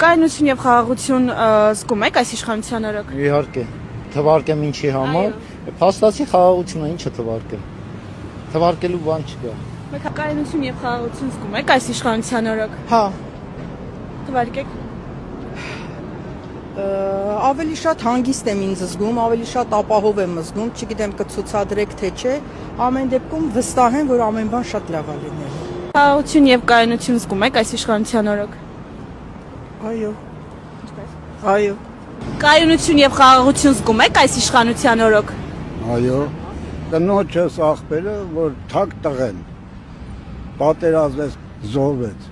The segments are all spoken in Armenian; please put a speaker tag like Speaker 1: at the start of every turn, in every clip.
Speaker 1: Կայունություն եւ խաղաղություն զգում եք այս իշխանության օրոք։
Speaker 2: Իհարկե, թվարկեմ ինչի համար, փաստացի խաղաղությունը ինչը թվարկեմ։ Թվարկելու բան չկա։
Speaker 1: Մեկ կայունություն եւ խաղաղություն զգում եք այս իշխանության օրոք։
Speaker 3: Հա,
Speaker 1: Թվարկեք։
Speaker 3: ավելի շատ հանգիստ եմ ինձ զգում, ավելի շատ ապահով եմ զգում, չգիտեմ կցուցադրեք թե չէ, ամեն դեպքում վստահ եմ, որ ամեն բան շատ լավ է լինելու։
Speaker 1: Խաղաղություն եւ կայունություն զգում եք այս իշխանության օրոք։
Speaker 3: Այո։ Այո։
Speaker 1: Կայունություն եւ խաղաղություն զգում եք այս իշխանության օրոք։
Speaker 4: Այո, կնոջս աղբերը, որ թակ տղեն, պատերազմեց, զոհվեց,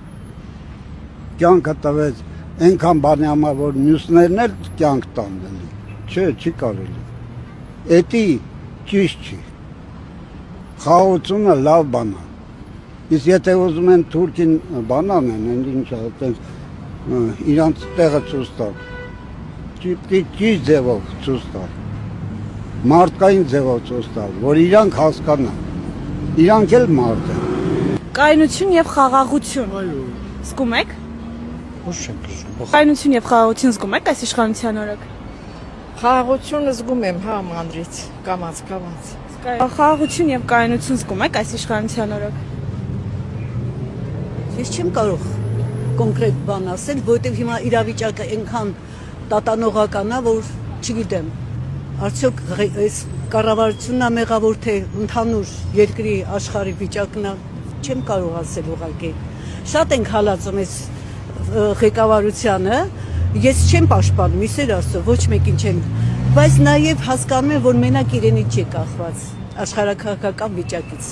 Speaker 4: կյանքը տվեց, այնքան բանի համար, որ մյուսներն էլ կյանք տանվելի, չի կարելի, էդի ճիշտ չի, խաղաղությունը լավ բան է, իսկ եթե ուզում են թուրքին բան անեն, ինչա, իրանց տեղը ցույց տալ, ճիշտ ձևով ցույց տալ, մարդկային ձևով ցույց տալ, որ իրանք հասկանան, իրանք էլ մարդ են։
Speaker 1: Կայունություն եւ խաղաղություն։
Speaker 4: Այո։
Speaker 1: Զգում եք։
Speaker 4: Ոչ չեմ կզգում։
Speaker 1: Կայունություն եւ խաղաղություն զգում եք այս իշխանության օրոք։
Speaker 5: Խաղաղությունը զգում եմ, հա, մանրից, կամաց։
Speaker 1: Խաղաղություն եւ կայունություն զգում եք այս իշխանության օրոք։
Speaker 6: Ես չեմ կարող կոնկրետ բան ասել, որովհետև հիմա իրավիճակը այնքան տատանողական է, որ չգիտեմ, արդյոք այս կառավարությունն է մեղավոր, թե ընդհանուր երկրի աշխարհի վիճակն է, չեմ կարող ասել ուղղակի։ Շատ ենք հալածում այս ղեկավարությանը, ես չեմ պաշտպանում, իսեր ասո, ոչ մեկին չեմ, բայց նաև հասկանում եմ, որ մենակ իրենից չի կախված աշխարհաքաղաքական վիճակից։